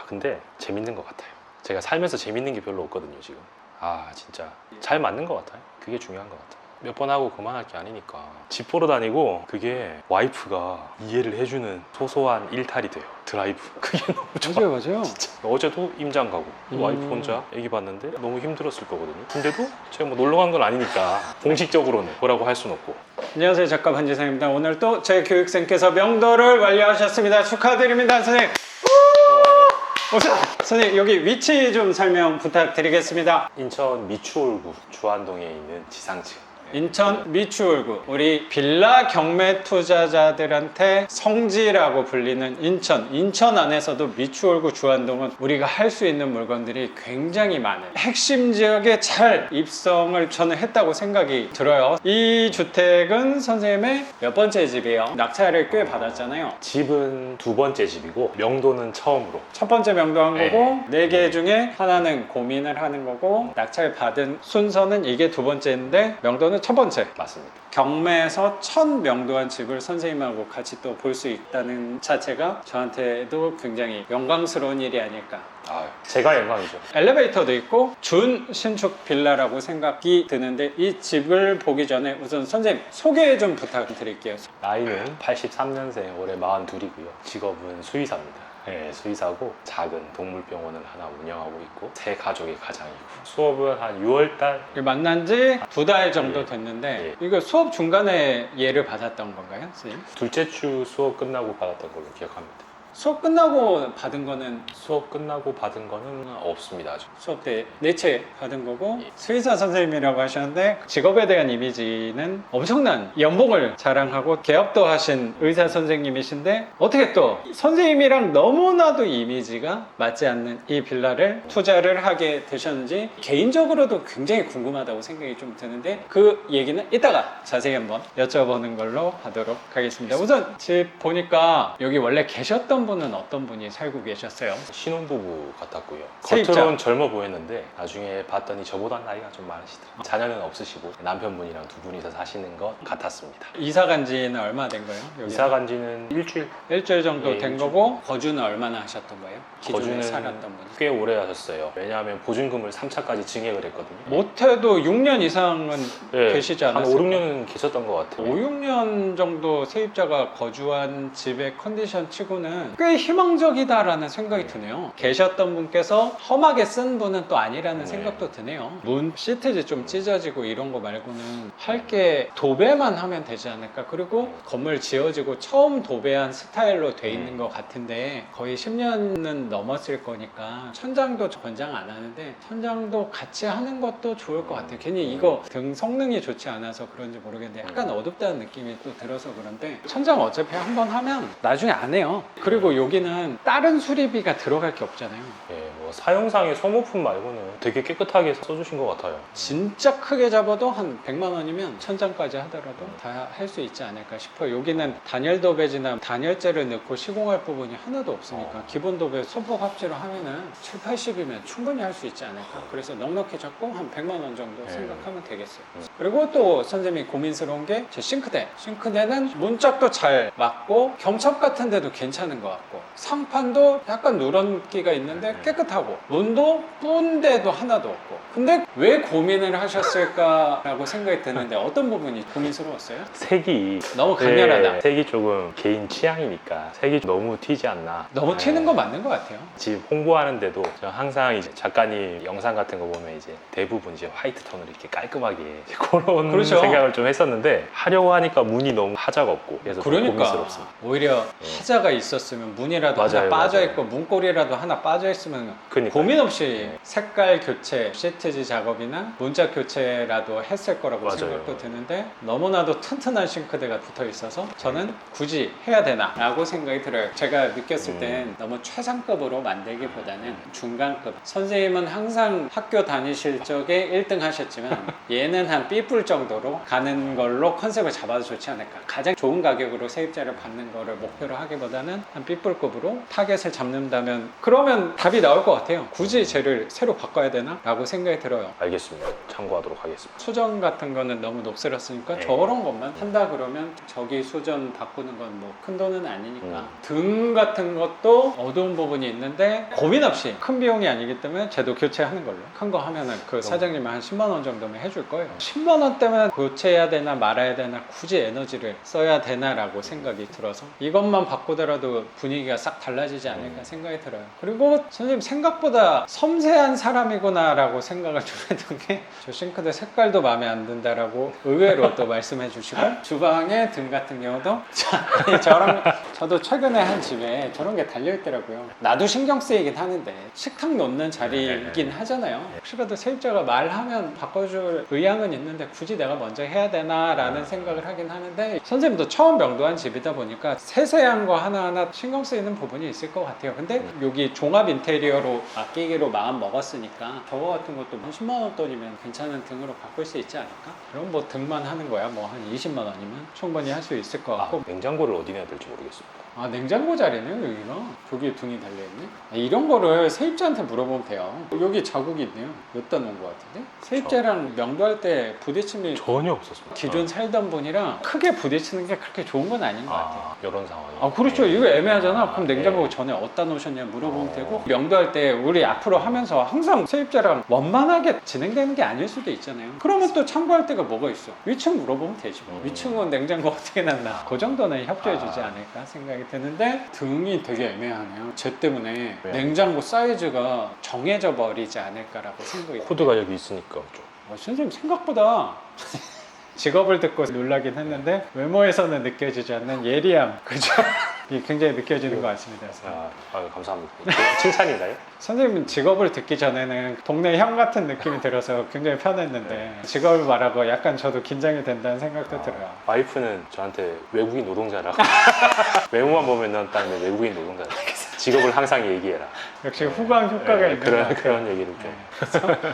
근데 재밌는 것 같아요. 제가 살면서 재밌는 게 별로 없거든요 지금. 진짜 잘 맞는 것 같아요. 그게 중요한 것 같아요. 몇 번 하고 그만할 게 아니니까. 집 보러 다니고 그게 와이프가 이해를 해주는 소소한 일탈이 돼요. 드라이브. 그게 너무 좋아. 맞아요. 진짜. 어제도 임장 가고 와이프 혼자 애기 봤는데 너무 힘들었을 거거든요. 근데도 제가 뭐 놀러 간 건 아니니까 공식적으로는 뭐라고 할 수는 없고. 안녕하세요, 작가 반지상입니다. 오늘 또 제 교육생께서 명도를 완료하셨습니다. 축하드립니다, 선생님. 우선 선생님 여기 위치 좀 설명 부탁드리겠습니다. 인천 미추홀구 주안동에 있는 지상층. 인천 미추홀구, 우리 빌라 경매 투자자들한테 성지라고 불리는 인천 안에서도 미추홀구 주안동은 우리가 할 수 있는 물건들이 굉장히 많아요. 핵심 지역에 잘 입성을 저는 했다고 생각이 들어요. 이 주택은 선생님의 몇 번째 집이에요? 낙찰을 꽤 받았잖아요. 집은 두 번째 집이고 명도는 처음으로. 첫 번째 명도한 네. 거고 네 개 중에 하나는 고민을 하는 거고 낙찰 받은 순서는 이게 두 번째인데 명도는 첫 번째. 맞습니다. 경매에서 첫 명도한 집을 선생님하고 같이 또 볼 수 있다는 자체가 저한테도 굉장히 영광스러운 일이 아닐까. 제가 영광이죠. 엘리베이터도 있고 준 신축 빌라라고 생각이 드는데 이 집을 보기 전에 우선 선생님 소개 좀 부탁드릴게요. 나이는 83년생, 올해 42이고요. 직업은 수의사입니다. 네, 수의사고 작은 동물병원을 하나 운영하고 있고 새 가족의 가장이고 수업은 한 6월달. 만난 지 2달 정도 됐는데 이거 수업 중간에 예를 받았던 건가요, 선생님? 둘째 주 수업 끝나고 받았던 걸로 기억합니다. 수업 끝나고 받은 거는 수업 끝나고 받은 거는 없습니다. 아직. 수업 때 내체 받은 거고 수의사 선생님이라고 하셨는데 직업에 대한 이미지는 엄청난 연봉을 자랑하고 개업도 하신 의사 선생님이신데 어떻게 또 선생님이랑 너무나도 이미지가 맞지 않는 이 빌라를 투자를 하게 되셨는지 개인적으로도 굉장히 궁금하다고 생각이 좀 드는데 그 얘기는 이따가 자세히 한번 여쭤보는 걸로 하도록 하겠습니다. 우선 집 보니까 여기 원래 계셨던 분은 어떤 분이 살고 계셨어요? 신혼부부 같았고요. 세입자. 겉으로는 젊어 보였는데 나중에 봤더니 저보다 나이가 좀 많으시더라고요. 자녀는 없으시고 남편분이랑 두 분이서 사시는 것 같았습니다. 이사 간 지는 얼마 된 거예요? 여기는? 이사 간 지는 일주일 정도 예, 된 일주일. 거고 거주는 얼마나 하셨던 거예요? 기존에 거주는 살았던 분이? 꽤 오래 하셨어요. 왜냐하면 보증금을 3차까지 증액을 했거든요. 못해도 6년 이상은 예, 계시지 한 않았어요? 5, 6년은 계셨던 것 같아요. 5, 6년 정도 세입자가 거주한 집의 컨디션 치고는 꽤 희망적이다라는 생각이 드네요. 계셨던 분께서 험하게 쓴 분은 또 아니라는 네. 생각도 드네요. 문 시트지 좀 찢어지고 이런 거 말고는 할 게 도배만 하면 되지 않을까. 그리고 건물 지어지고 처음 도배한 스타일로 돼 있는 것 같은데 거의 10년은 넘었을 거니까 천장도 권장 안 하는데 천장도 같이 하는 것도 좋을 것 같아요. 괜히 이거 등 성능이 좋지 않아서 그런지 모르겠는데 약간 어둡다는 느낌이 또 들어서 그런데 천장 어차피 한번 하면 나중에 안 해요. 그리고 여기는 다른 수리비가 들어갈 게 없잖아요. 예, 뭐 사용상의 소모품 말고는 되게 깨끗하게 써주신 것 같아요. 진짜 크게 잡아도 한 100만 원이면 천장까지 하더라도 다 할 수 있지 않을까 싶어요. 여기는 단열 도배지나 단열재를 넣고 시공할 부분이 하나도 없으니까 기본 도배 소폭 합체로 하면은 7, 80이면 충분히 할 수 있지 않을까. 그래서 넉넉히 잡고 한 100만 원 정도 생각하면 되겠어요. 그리고 또 선생님이 고민스러운 게 제 싱크대는 문짝도 잘 맞고 경첩 같은 데도 괜찮은 것 같고 상판도 약간 누런기가 있는데 깨끗하고 문도 뿌은 데도 하나도 없고 근데 왜 고민을 하셨을까라고 생각이 드는데 어떤 부분이 고민스러웠어요? 색이 너무 강렬하다. 네, 색이 조금 개인 취향이니까 색이 너무 튀지 않나. 너무 튀는 거 맞는 것 같아요. 집 홍보하는데도 저 항상 이제 작가님 영상 같은 거 보면 이제 대부분 이제 화이트 톤으로 이렇게 깔끔하게 그런 그렇죠. 생각을 좀 했었는데 하려고 하니까 문이 너무 하자가 없고 그래서 좀 그러니까 고민스럽습니다. 오히려 하자가 있었으면 문이라도 하나 맞아요, 빠져 맞아요. 있고 문고리라도 하나 빠져 있으면 그러니까요. 고민 없이 색깔 교체, 시트지 작업이나 문짝 교체라도 했을 거라고 맞아요. 생각도 드는데 너무나도 튼튼한 싱크대가 붙어 있어서 저는 굳이 해야 되나 라고 생각이 들어요. 제가 느꼈을 땐 너무 최상급으로 만들기보다는 중간급. 선생님은 항상 학교 다니실 적에 1등 하셨지만 얘는 한 B뿔 정도로 가는 걸로 컨셉을 잡아도 좋지 않을까. 가장 좋은 가격으로 세입자를 받는 거를 목표로 하기보다는 한 B뿔급으로 타겟을 잡는다면 그러면 답이 나올 것 같아요. 굳이 쟤를 새로 바꿔야 되나? 라고 생각이 들어요. 알겠습니다. 참고하도록 하겠습니다. 수전 같은 거는 너무 높슬었으니까 네. 저런 것만 한다 그러면 저기 수전 바꾸는 건 뭐 큰 돈은 아니니까. 음. 등 같은 것도 어두운 부분이 있는데 고민 없이 큰 비용이 아니기 때문에 쟤도 교체하는 걸로. 큰 거 하면은 그 사장님이 한 10만 원 정도면 해줄 거예요. 10만 원 때문에 교체해야 되나 말아야 되나 굳이 에너지를 써야 되나라고 생각이 들어서 이것만 바꾸더라도 분위기가 싹 달라지지 않을까 생각이 들어요. 그리고 선생님 생각보다 섬세한 사람이구나라고 생각을 좀 했던 게 저 싱크대 색깔도 마음에 안 든다라고 의외로 또 말씀해 주시고 주방의 등 같은 경우도 저도 최근에 한 집에 저런 게 달려있더라고요. 나도 신경 쓰이긴 하는데 식탁 놓는 자리이긴 하잖아요. 혹시라도 세입자가 말하면 바꿔줄 의향은 있는데 굳이 내가 먼저 해야 되나 라는 생각을 하긴 하는데 선생님도 처음 명도한 집이다 보니까 세세한 거 하나하나 신경 쓰이는 부분이 있을 것 같아요. 근데 여기 종합 인테리어로 아끼기로 마음 먹었으니까 저거 같은 것도 한 10만 원 돈이면 괜찮은 등으로 바꿀 수 있지 않을까? 그럼 뭐 등만 하는 거야 뭐 한 20만 원이면 충분히 할 수 있을 것 같고. 냉장고를 어디 놔야 될지 모르겠습니다. 아, 냉장고 자리네요 여기가. 저기에 등이 달려있네. 이런 거를 세입자한테 물어보면 돼요. 여기 자국이 있네요. 여기다 놓은 것 같은데? 세입자랑 명도할 때 부딪힘이 전혀 없었습니다. 기존 살던 분이랑 크게 부딪히는 게 그렇게 좋은 건 아닌 것 같아요. 이런 상황이. 아, 그렇죠. 이거 애매하잖아. 그럼 냉장고 네. 전에 어디다 놓으셨냐 물어보면 되고, 명도할 때 우리 앞으로 하면서 항상 세입자랑 원만하게 진행되는 게 아닐 수도 있잖아요. 그러면 또 참고할 데가 뭐가 있어? 위층 물어보면 되지 뭐. 위층은 냉장고 어떻게 놨나, 그 정도는 협조해 주지 않을까 생각이 드는데, 등이 되게 애매하네요. 쟤 때문에 왜? 냉장고 사이즈가 정해져 버리지 않을까라고 생각이 코드가 여기 있으니까 좀. 선생님 생각보다 직업을 듣고 놀라긴 했는데 외모에서는 느껴지지 않는 예리함, 그죠? 이 굉장히 느껴지는 것 같습니다. 감사합니다. 칭찬인가요? 선생님은 직업을 듣기 전에는 동네 형 같은 느낌이 들어서 굉장히 편했는데 직업을 말하고 약간 저도 긴장이 된다는 생각도 들어요. 와이프는 저한테 외국인 노동자라고. 외모만 보면 난 딱 외국인 노동자라. 직업을 항상 얘기해라. 역시 후광 효과가 있는 것 같아요. 그런 얘기를 좀.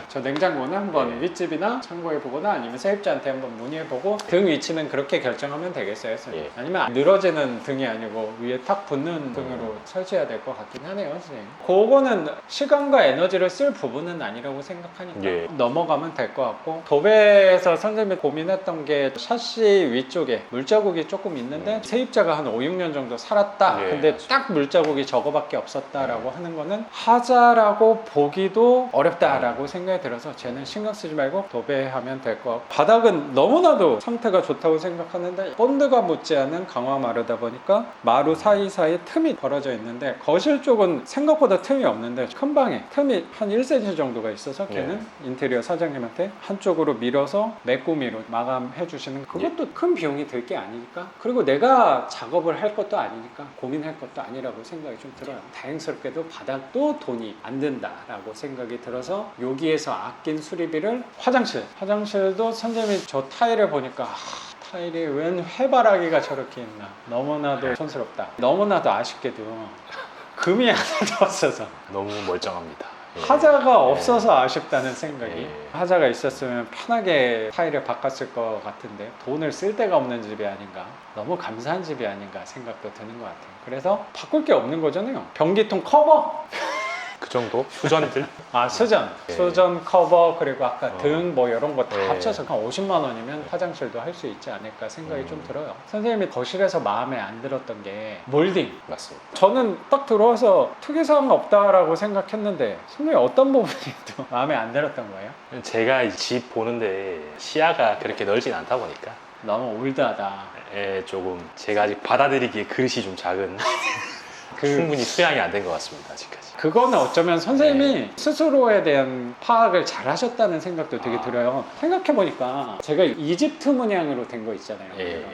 저 냉장고는 한번 윗집이나 참고해보거나 아니면 세입자한테 한번 문의해보고 등 위치는 그렇게 결정하면 되겠어요, 선생님? 아니면 늘어지는 등이 아니고 위에 탁 붙는 등으로 설치해야 될 것 같긴 하네요, 선생님. 그거는 시간과 에너지를 쓸 부분은 아니라고 생각하니까 넘어가면 될 것 같고, 도배에서 선생님이 고민했던 게 샤시 위쪽에 물자국이 조금 있는데 세입자가 한 5, 6년 정도 살았다. 근데 딱 물자국이 저거밖에 없었다라고 하는 거는 하자라고 보기도 어렵다라고 생각이 들어서 쟤는 신경 쓰지 말고 도배하면 될 것 같고, 바닥은 너무나도 상태가 좋다고 생각하는데 본드가 묻지 않은 강화 마루다 보니까 마루 사이사이 틈이 벌어져 있는데, 거실 쪽은 생각보다 틈이 없는데 큰 방에 틈이 한 1cm 정도가 있어서 걔는 인테리어 사장님한테 한쪽으로 밀어서 메꾸미로 마감해 주시는, 그것도 큰 비용이 들 게 아니니까, 그리고 내가 작업을 할 것도 아니니까 고민할 것도 아니라고 생각이 좀 들어요. 다행스럽게도 바닥도 돈이 안 든다라고 생각이 들어서 여기에서 아낀 수리비를 화장실도 선생님이 저 타일을 보니까 타일이 웬 해바라기가 저렇게 있나, 너무나도 촌스럽다. 너무나도 아쉽게도 금이 하나도 없어서 너무 멀쩡합니다. 하자가 없어서 아쉽다는 생각이. 하자가 있었으면 편하게 타일을 바꿨을 것 같은데 돈을 쓸 데가 없는 집이 아닌가, 너무 감사한 집이 아닌가 생각도 드는 것 같아요. 그래서 바꿀 게 없는 거잖아요. 변기통 커버, 그 정도? 수전들? 수전 커버, 그리고 아까 등 뭐 이런 거 다 네. 합쳐서 한 50만 원이면 화장실도 할 수 있지 않을까 생각이 좀 들어요. 선생님이 거실에서 마음에 안 들었던 게 몰딩. 맞습니다. 저는 딱 들어와서 특이사항 없다라고 생각했는데 선생님 어떤 부분이 또 마음에 안 들었던 거예요? 제가 이 집 보는데 시야가 그렇게 넓진 않다 보니까 너무 올드하다. 조금 제가 아직 받아들이기에 그릇이 좀 작은 충분히 수양이 안 된 것 같습니다, 아직까지. 그거는 어쩌면 선생님이 스스로에 대한 파악을 잘 하셨다는 생각도 되게 들어요. 생각해보니까 제가 이집트 문양으로 된 거 있잖아요.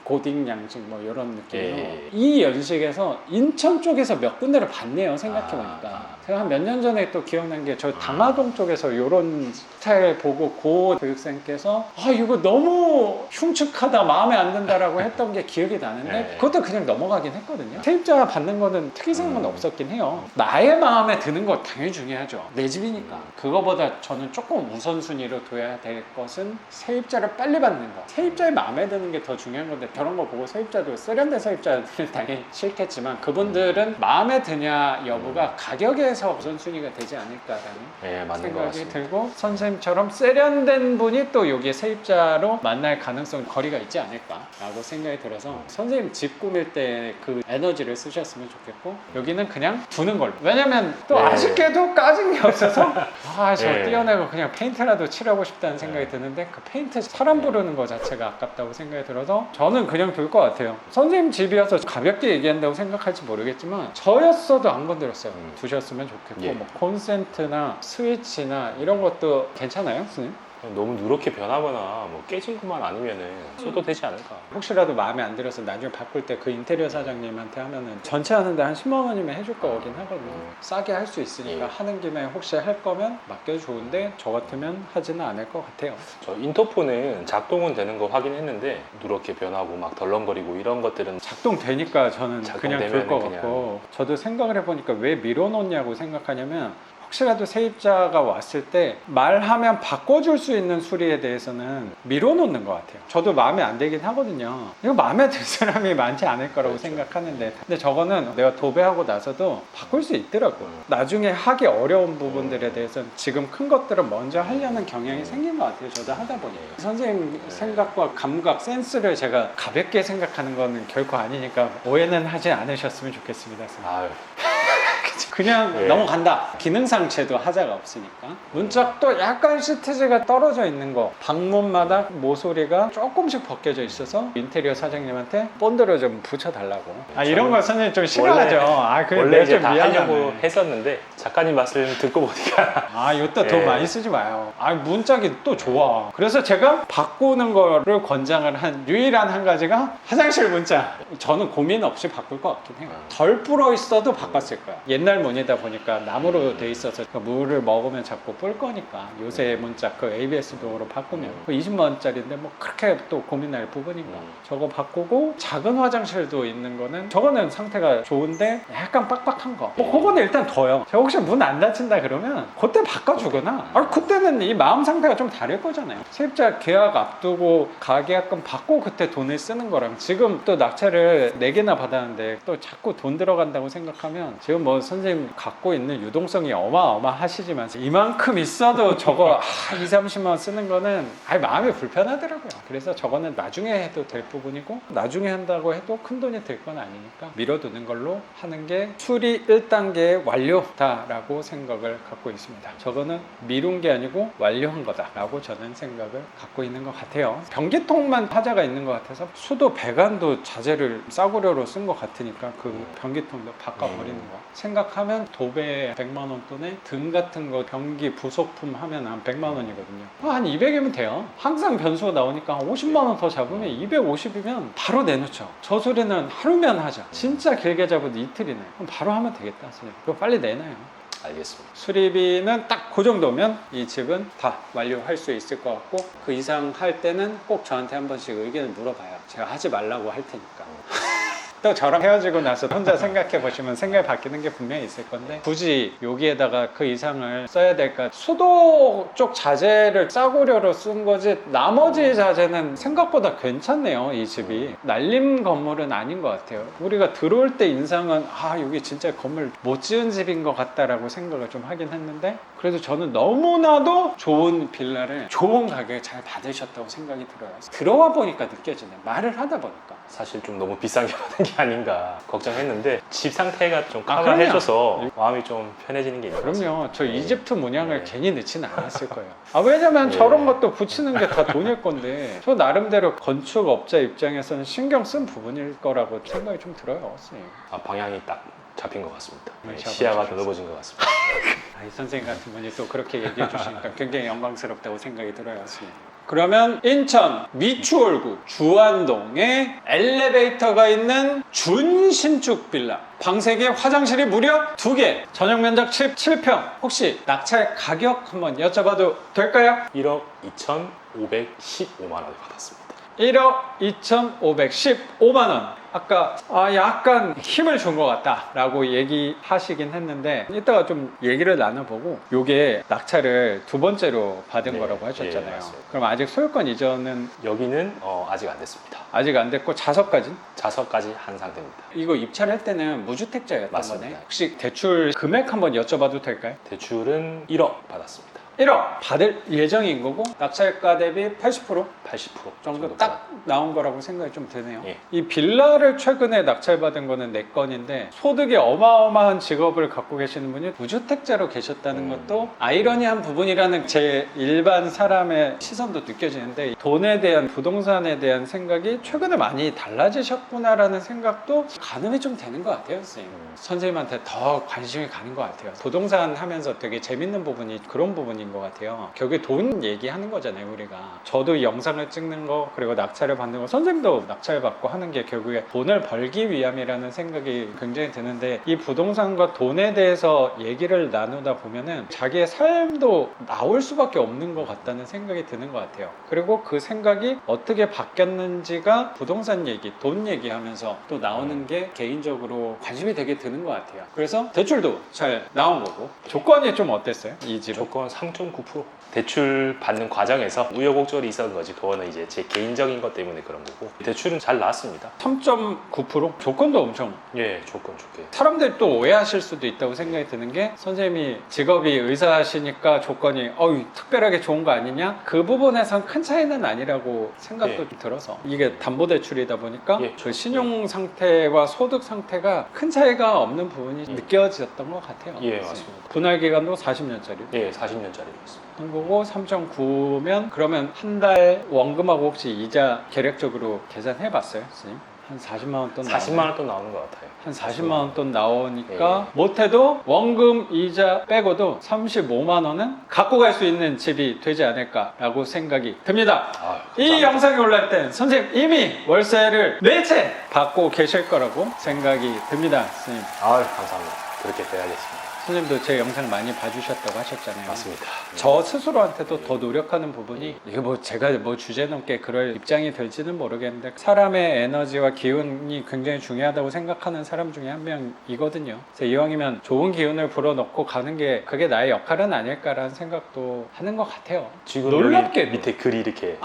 고딕 양식 뭐 이런 느낌으로. 이 연식에서 인천 쪽에서 몇 군데를 봤네요, 생각해보니까. 제가 한 몇 년 전에 또 기억난 게 저 당화동 쪽에서 이런 스타일 보고 고 교육생께서 이거 너무 흉측하다, 마음에 안 든다라고 했던 게 기억이 나는데 그것도 그냥 넘어가긴 했거든요. 세입자 받는 거는 특이사항은 없었긴 해요. 나의 마음에 드는 거 당연히 중요하죠. 내 집이니까. 그거보다 저는 조금 우선순위로 둬야 될 것은 세입자를 빨리 받는 거. 세입자의 마음에 드는 게 더 중요한 건데 저런 거 보고 세입자도 세련된 세입자들 당연히 싫겠지만 그분들은 마음에 드냐 여부가 가격에서 우선순위가 되지 않을까라는 네, 맞는 것 생각이 같습니다. 들고 선생님처럼 세련된 분이 또 여기에 세입자로 만날 가능성 거리가 있지 않을까라고 생각이 들어서 선생님 집 꾸밀 때 그 에너지를 쓰셨으면 좋겠고 여기는 그냥 두는 걸로. 왜냐면 또 네. 아쉽게도 까진 게 없어서 저 네. 띄어내고 그냥 페인트라도 칠하고 싶다는 생각이 드는데 그 페인트 사람 부르는 거 자체가 아깝다고 생각이 들어서 저는 그냥 둘 것 같아요. 선생님 집이어서 가볍게 얘기한다고 생각할지 모르겠지만 저였어도 안 건드렸어요. 두셨으면 좋겠고 예. 뭐 콘센트나 스위치나 이런 것도 괜찮아요, 선생님? 너무 누렇게 변하거나 뭐 깨진 것만 아니면은 써도 되지 않을까. 혹시라도 마음에 안 들어서 나중에 바꿀 때 그 인테리어 사장님한테 하면은 전체 하는데 한 10만 원이면 해줄 거긴 하거든요. 싸게 할 수 있으니까 예. 하는 김에 혹시 할 거면 맡겨도 좋은데 저 같으면 하지는 않을 것 같아요. 저 인터폰은 작동은 되는 거 확인했는데 누렇게 변하고 막 덜렁거리고 이런 것들은 작동되니까 저는 그냥 둘 것 그냥. 같고 저도 생각을 해보니까 왜 밀어놓냐고 생각하냐면 혹시라도 세입자가 왔을 때 말하면 바꿔줄 수 있는 수리에 대해서는 밀어놓는 것 같아요. 저도 마음에 안 들긴 하거든요. 이거 마음에 들 사람이 많지 않을 거라고 그렇죠. 생각하는데 근데 저거는 내가 도배하고 나서도 바꿀 수 있더라고요. 나중에 하기 어려운 부분들에 대해서는 지금 큰 것들을 먼저 하려는 경향이 생긴 것 같아요. 저도 하다 보니까 선생님 생각과 감각, 센스를 제가 가볍게 생각하는 거는 결코 아니니까 오해는 하지 않으셨으면 좋겠습니다. 선생님. 아유, 그냥 예. 넘어간다. 기능상체도 하자가 없으니까. 문짝도 약간 시트지가 떨어져 있는 거. 방문마다 모서리가 조금씩 벗겨져 있어서 인테리어 사장님한테 본드를 좀 붙여달라고. 이런 거 선생님 좀 싫어하죠. 원래 내가 이제 좀 다 하려고 미안하네. 했었는데 작가님 말씀 듣고 보니까 이것도 돈 예. 많이 쓰지 마요. 문짝이 또 좋아. 그래서 제가 바꾸는 거를 권장을 한 유일한 한 가지가 화장실 문짝. 저는 고민 없이 바꿀 것 같긴 해요. 덜 불어 있어도 바꿨을 거야. 옛날 문이다 보니까 나무로 돼 있어서 그 물을 먹으면 자꾸 뿔 거니까 요새 문짝 그 ABS 도어로 바꾸면 그 20만 원짜리인데 뭐 그렇게 또 고민할 부분인가. 저거 바꾸고 작은 화장실도 있는 거는 저거는 상태가 좋은데 약간 빡빡한 거. 그거는 일단 둬요. 제가 혹시 문 안 닫힌다 그러면 그때 바꿔주거나 그때는 이 마음 상태가 좀 다를 거잖아요. 세입자 계약 앞두고 가계약금 받고 그때 돈을 쓰는 거랑 지금 또 낙찰을 4개나 받았는데 또 자꾸 돈 들어간다고 생각하면 지금 뭐 선생님 갖고 있는 유동성이 어마어마하시지만 이만큼 있어도 저거 2, 30만 원 쓰는 거는 마음이 불편하더라고요. 그래서 저거는 나중에 해도 될 부분이고 나중에 한다고 해도 큰 돈이 들 건 아니니까 밀어두는 걸로 하는 게 수리 1단계의 완료다라고 생각을 갖고 있습니다. 저거는 미룬 게 아니고 완료한 거다라고 저는 생각을 갖고 있는 것 같아요. 변기통만 하자가 있는 것 같아서 수도 배관도 자재를 싸구려로 쓴 것 같으니까 그 변기통도 바꿔버리는 거 생각하면 도배 100만 원 돈에 등 같은 거 변기 부속품 하면 한 100만 원이거든요. 한 200이면 돼요. 항상 변수가 나오니까 한 50만 원 더 잡으면 250이면 바로 내놓죠. 저 소리는 하루면 하자. 진짜 길게 잡아도 이틀이네. 그럼 바로 하면 되겠다. 선생님. 그거 빨리 내놔요. 알겠습니다. 수리비는 딱 그 정도면 이 집은 다 완료할 수 있을 것 같고 그 이상 할 때는 꼭 저한테 한 번씩 의견을 물어봐요. 제가 하지 말라고 할 테니까. 또 저랑 헤어지고 나서 혼자 생각해 보시면 생각이 바뀌는 게 분명히 있을 건데 굳이 여기에다가 그 이상을 써야 될까. 수도 쪽 자재를 싸구려로 쓴 거지 나머지 자재는 생각보다 괜찮네요. 이 집이 날림 건물은 아닌 것 같아요. 우리가 들어올 때 인상은 여기 진짜 건물 못 지은 집인 것 같다라고 생각을 좀 하긴 했는데 그래도 저는 너무나도 좋은 빌라를 좋은 가격에 잘 받으셨다고 생각이 들어요. 들어와 보니까 느껴지네. 말을 하다 보니까. 사실 좀 너무 비싼 게 받은 게 아닌가 걱정했는데 집 상태가 좀 그럼요. 커버해줘서 마음이 좀 편해지는 게 있는 것 같습니다. 그럼요. 저 이집트 문양을 네. 괜히 넣지는 않았을 거예요. 왜냐면 네. 저런 것도 붙이는 게 다 돈일 건데 저 나름대로 건축업자 입장에서는 신경 쓴 부분일 거라고 생각이 좀 들어요. 선생님. 방향이 딱 잡힌 것 같습니다. 네, 시야가 잡아주셨어요. 넓어진 것 같습니다. 이 선생님 같은 분이 또 그렇게 얘기해 주시니까 굉장히 영광스럽다고 생각이 들어요. 선생님. 그러면 인천 미추홀구 주안동에 엘리베이터가 있는 준신축 빌라 방 3개 화장실이 무려 2개 전용 면적 7평 혹시 낙찰 가격 한번 여쭤봐도 될까요? 1억 2,515만 원을 받았습니다. 1억 2,515만 원 아까 약간 힘을 준 것 같다 라고 얘기하시긴 했는데 이따가 좀 얘기를 나눠보고 요게 낙찰을 두 번째로 받은 네, 거라고 하셨잖아요. 예, 맞습니다. 그럼 아직 소유권 이전은 여기는 아직 안 됐습니다. 아직 안 됐고 자석까지? 자석까지 한 상태입니다. 이거 입찰할 때는 무주택자였던 맞습니다. 거네. 혹시 대출 금액 한번 여쭤봐도 될까요? 대출은 1억 받았습니다. 1억 받을 예정인 거고 낙찰가 대비 80% 80% 정도 딱 나온 거라고 생각이 좀 드네요. 예. 이 빌라를 최근에 낙찰받은 거는 4건인데 소득이 어마어마한 직업을 갖고 계시는 분이 무주택자로 계셨다는 것도 아이러니한 부분이라는 제 일반 사람의 시선도 느껴지는데 돈에 대한 부동산에 대한 생각이 최근에 많이 달라지셨구나라는 생각도 가늠이 좀 되는 것 같아요, 선생님. 선생님한테 더 관심이 가는 것 같아요. 부동산 하면서 되게 재밌는 부분이 그런 부분인 것 같아요. 결국에 돈 얘기하는 거잖아요, 우리가. 저도 이 영상을 찍는 거 그리고 낙찰을 받는 거 선생님도 낙찰 받고 하는 게 결국에 돈을 벌기 위함이라는 생각이 굉장히 드는데 이 부동산과 돈에 대해서 얘기를 나누다 보면은 자기의 삶도 나올 수밖에 없는 것 같다는 생각이 드는 것 같아요. 그리고 그 생각이 어떻게 바뀌었는지가 부동산 얘기, 돈 얘기하면서 또 나오는 게 개인적으로 관심이 되게 드는 것 같아요. 그래서 대출도 잘 나온 거고 조건이 좀 어땠어요? 이 집은? 조건 3.9%. 대출 받는 과정에서 우여곡절이 있었던 거지. 그거는 이제 제 개인적인 것 때문에 그런 거고. 대출은 잘 나왔습니다. 3.9%? 조건도 엄청 예, 조건 좋게. 사람들이 또 오해하실 수도 있다고 생각이 드는 게 선생님이 직업이 의사시니까 조건이 특별하게 좋은 거 아니냐? 그 부분에선 큰 차이는 아니라고 생각도 예. 좀 들어서 이게 담보대출이다 보니까 예. 그 신용 상태와 소득 상태가 큰 차이가 없는 부분이 느껴졌던 것 같아요. 예, 맞습니다. 분할 기간도 40년짜리 예, 40년짜리였습니다. 한 거고 3.9면 그러면 한 달 원금하고 혹시 이자 계략적으로 계산해 봤어요, 선생님? 한 40만 원 돈 40만 원 돈 나오는 것 같아요. 한 40만 원 돈 나오니까 예. 못해도 원금 이자 빼고도 35만 원은 갖고 갈 수 있는 집이 되지 않을까라고 생각이 듭니다. 아유, 이 감사합니다. 영상이 올라올 땐 선생님 이미 월세를 4채 받고 계실 거라고 생각이 듭니다, 선생님. 아유, 감사합니다. 그렇게 돼야겠습니다. 선생님도 제 영상 많이 봐주셨다고 하셨잖아요. 맞습니다. 저 스스로한테도 더 노력하는 부분이 이게 제가 주제 넘게 그럴 입장이 될지는 모르겠는데 사람의 에너지와 기운이 굉장히 중요하다고 생각하는 사람 중에 한 명이거든요. 그래서 이왕이면 좋은 기운을 불어넣고 가는 게 그게 나의 역할은 아닐까라는 생각도 하는 것 같아요. 지금 놀랍게 여기 밑에 글이 이렇게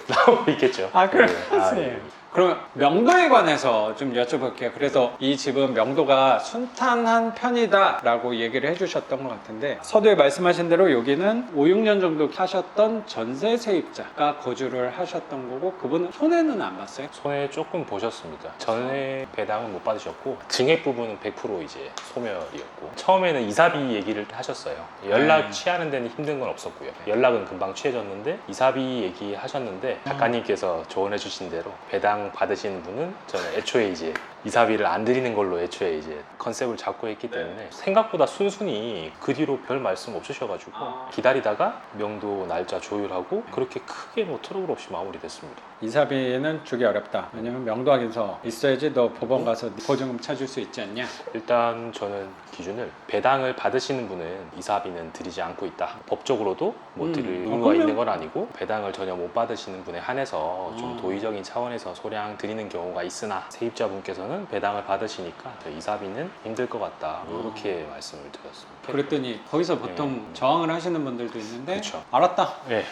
나오고 있겠죠. 그래요? 네. 예. 그러면 명도에 관해서 좀 여쭤볼게요. 그래서 이 집은 명도가 순탄한 편이다 라고 얘기를 해주셨던 것 같은데 서두에 말씀하신 대로 여기는 5, 6년 정도 하셨던 전세 세입자가 거주를 하셨던 거고 그분은 손해는 안 봤어요? 손해 조금 보셨습니다. 전에 배당은 못 받으셨고 증액 부분은 100% 이제 소멸이었고 처음에는 이사비 얘기를 하셨어요. 연락 취하는 데는 힘든 건 없었고요. 연락은 금방 취해졌는데 이사비 얘기하셨는데 작가님께서 조언해 주신 대로 배당 받으시는 분은 저는 애초에 이제 이사비를 안 드리는 걸로 애초에 이제 컨셉을 잡고 했기 때문에 생각보다 순순히 그 뒤로 별 말씀 없으셔가지고 기다리다가 명도 날짜 조율하고 그렇게 크게 뭐 트러블 없이 마무리됐습니다. 이사비는 주기 어렵다. 왜냐면 명도 확인서 있어야지 너 법원 가서 보증금 찾을 수 있지 않냐? 일단 저는 기준을 배당을 받으시는 분은 이사비는 드리지 않고 있다. 법적으로도 뭐 드릴 의무가 그러면- 있는 건 아니고 배당을 전혀 못 받으시는 분에 한해서 좀 도의적인 차원에서 소량 드리는 경우가 있으나 세입자분께서는 배당을 받으시니까 이사비는 힘들 것 같다. 이렇게 말씀을 드렸습니다. 그랬더니 거기서 보통 저항을 하시는 분들도 있는데 그쵸. 알았다. 네,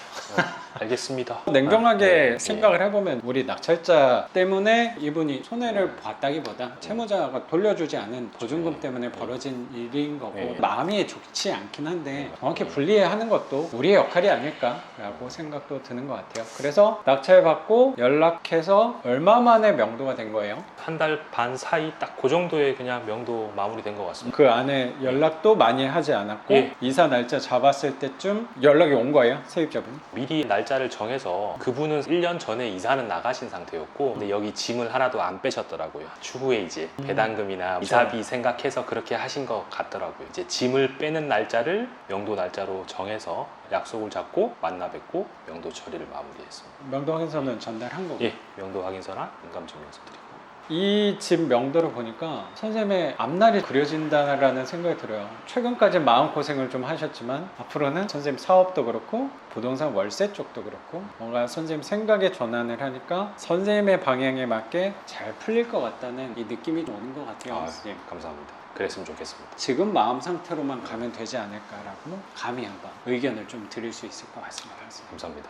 알겠습니다. 냉정하게 네, 생각을 해보면 우리 낙찰자 때문에 이분이 손해를 봤다기보다 채무자가 돌려주지 않은 보증금 때문에 벌어진 일인 거고 네. 마음이 좋지 않긴 한데 정확히 분리하는 것도 우리의 역할이 아닐까라고 생각도 드는 것 같아요. 그래서 낙찰받고 연락해서 얼마 만에 명도가 된 거예요? 한 달 반 사이 딱 그 정도에 그냥 명도 마무리된 것 같습니다. 그 안에 연락도 많이 하지 않았고 예. 이사 날짜 잡았을 때쯤 연락이 온 거예요? 세입자분? 미리 날짜를 정해서 그분은 1년 전에 이사는 나가신 상태였고 근데 여기 짐을 하나도 안 빼셨더라고요. 추후에 이제 배당금이나 이사비 생각해서 그렇게 하신 것 같더라고요. 이제 짐을 빼는 날짜를 명도 날짜로 정해서 약속을 잡고 만나 뵙고 명도 처리를 마무리했습니다. 명도 확인서는 전달한 거고 예, 명도 확인서나 인감증명서 드리고 이 집 명도를 보니까 선생님의 앞날이 그려진다라는 생각이 들어요. 최근까지 마음고생을 좀 하셨지만 앞으로는 선생님 사업도 그렇고 부동산 월세 쪽도 그렇고 뭔가 선생님 생각의 전환을 하니까 선생님의 방향에 맞게 잘 풀릴 것 같다는 이 느낌이 오는 것 같아요. 선생님. 감사합니다. 그랬으면 좋겠습니다. 지금 마음 상태로만 가면 되지 않을까라고 감히 한번 의견을 좀 드릴 수 있을 것 같습니다. 선생님. 감사합니다.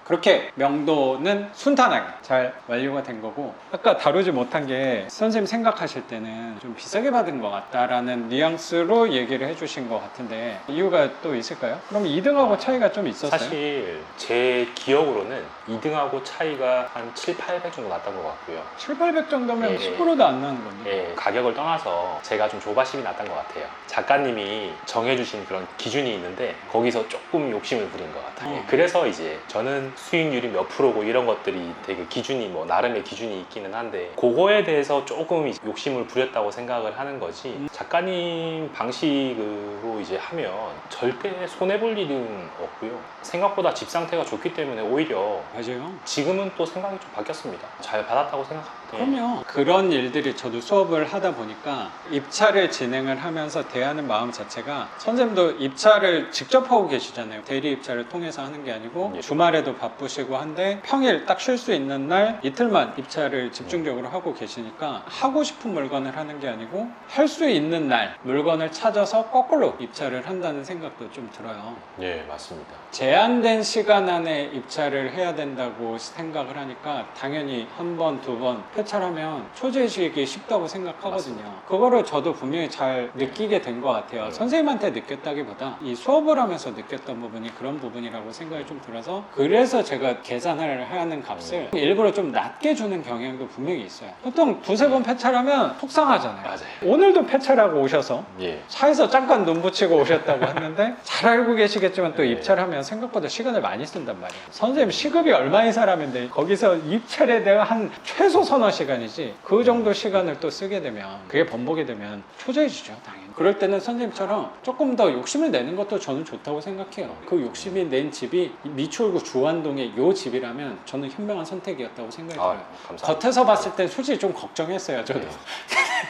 그렇게 명도는 순탄하게 잘 완료가 된 거고, 아까 다루지 못한 게 선생님 생각하실 때는 좀 비싸게 받은 것 같다라는 뉘앙스로 얘기를 해주신 것 같은데 이유가 또 있을까요? 그럼 2등하고 차이가 좀 있었어요? 사실 제 기억으로는 2등하고 차이가 한 7, 800 정도 났던 것 같고요. 7, 800 정도면 예. 10%도 안 나는 건데. 예, 가격을 떠나서 제가 좀 조바심이 났던 것 같아요. 작가님이 정해주신 그런 기준이 있는데 거기서 조금 욕심을 부린 것 같아요. 어. 그래서 이제 저는 수익률이 몇 프로고 이런 것들이 되게 기준이 뭐 나름의 기준이 있기는 한데 그거에 대해서 조금 이제 욕심을 부렸다고 생각을 하는 거지 작가님 방식으로 이제 하면 절대 손해볼 일은 없고요. 생각보다 집 상태가 좋기 때문에 오히려 맞아요. 지금은 또 생각이 좀 바뀌었습니다. 잘 받았다고 생각합니다. 그럼요. 그런 일들이 저도 수업을 하다 보니까 입찰을 진행을 하면서 대하는 마음 자체가, 선생님도 입찰을 직접 하고 계시잖아요. 대리 입찰을 통해서 하는 게 아니고 예. 주말에도 바쁘시고 한데 평일 딱 쉴 수 있는 날 이틀만 입찰을 집중적으로 하고 계시니까 하고 싶은 물건을 하는 게 아니고 할 수 있는 날 물건을 찾아서 거꾸로 입찰을 한다는 생각도 좀 들어요. 예, 맞습니다. 제한된 시간 안에 입찰을 해야 된다고 생각을 하니까 당연히 한 번, 두 번 폐찰하면 초재의식이 쉽다고 생각하거든요. 맞습니다. 그거를 저도 분명히 잘 느끼게 된 것 같아요. 선생님한테 느꼈다기보다 이 수업을 하면서 느꼈던 부분이 그런 부분이라고 생각이 좀 들어서, 그래서 제가 계산을 하는 값을 일부러 좀 낮게 주는 경향도 분명히 있어요. 보통 두세 번 폐찰하면 속상하잖아요. 맞아요. 오늘도 폐찰하고 오셔서 예. 차에서 잠깐 눈 붙이고 오셨다고 했는데 잘 알고 계시겠지만 또 네. 입찰하면 생각보다 시간을 많이 쓴단 말이에요. 선생님 시급이 얼마인 사람인데 거기서 입찰에 내가 한 최소 서너 시간이지 그 정도 시간을 또 쓰게 되면 그게 번복이 되면 초조해지죠, 당연히. 그럴 때는 선생님처럼 조금 더 욕심을 내는 것도 저는 좋다고 생각해요. 그 욕심이 낸 집이 미추홀구 주안동의 요 집이라면 저는 현명한 선택이었다고 생각이 들어요. 감사합니다. 겉에서 봤을 땐 솔직히 좀 걱정했어요, 저도.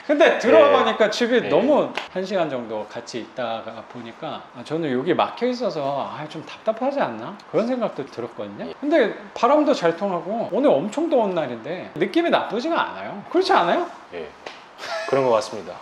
근데 들어와 보니까 집이 네. 너무 1시간 정도 같이 있다가 보니까 저는 여기 막혀 있어서 좀 답답하지 않나? 그런 생각도 들었거든요. 근데 바람도 잘 통하고 오늘 엄청 더운 날인데 느낌이 나쁘지가 않아요. 그렇지 않아요? 예. 그런 것 같습니다.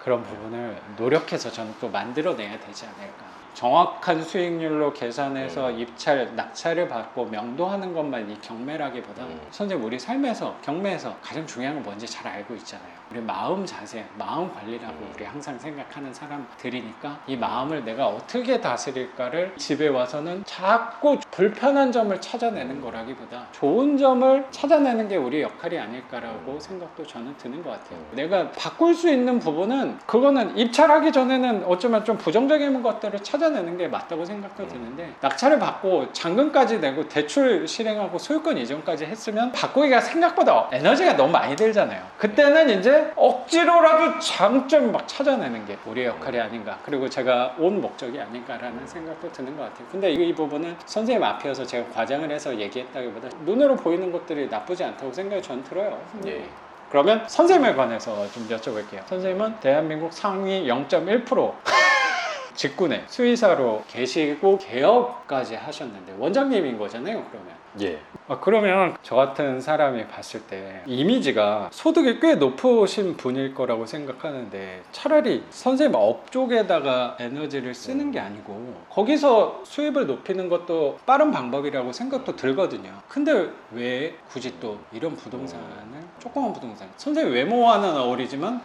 그런 부분을 노력해서 저는 또 만들어내야 되지 않을까. 정확한 수익률로 계산해서 입찰, 낙찰을 받고 명도하는 것만 이 경매라기보다 선생님 우리 삶에서 경매에서 가장 중요한 건 뭔지 잘 알고 있잖아요. 우리 마음 자세, 마음 관리라고 우리 항상 생각하는 사람들이니까 이 마음을 내가 어떻게 다스릴까를 집에 와서는 자꾸 불편한 점을 찾아내는 거라기보다 좋은 점을 찾아내는 게 우리 역할이 아닐까라고 생각도 저는 드는 것 같아요. 내가 바꿀 수 있는 부분은 그거는 입찰하기 전에는 어쩌면 좀 부정적인 것들을 찾아내는 게 맞다고 생각도 드는데, 낙찰을 받고 잔금까지 내고 대출 실행하고 소유권 이전까지 했으면 바꾸기가 생각보다 에너지가 너무 많이 들잖아요. 그때는 이제 억지로라도 장점을 막 찾아내는 게 우리의 역할이 아닌가, 그리고 제가 온 목적이 아닌가라는 생각도 드는 것 같아요. 근데 이 부분은 선생님 앞에서 제가 과장을 해서 얘기했다기보다 눈으로 보이는 것들이 나쁘지 않다고 생각이 전 들어요. 예. 그러면 선생님에 관해서 좀 여쭤볼게요. 선생님은 대한민국 상위 0.1% 직군에 수의사로 계시고 개업까지 하셨는데 원장님인 거잖아요, 그러면. 예. 그러면 저 같은 사람이 봤을 때 이미지가 소득이 꽤 높으신 분일 거라고 생각하는데 차라리 선생님 업 쪽에다가 에너지를 쓰는 게 아니고 거기서 수입을 높이는 것도 빠른 방법이라고 생각도 들거든요. 근데 왜 굳이 또 이런 부동산을, 조그만 부동산, 선생님 외모와는 어울리지만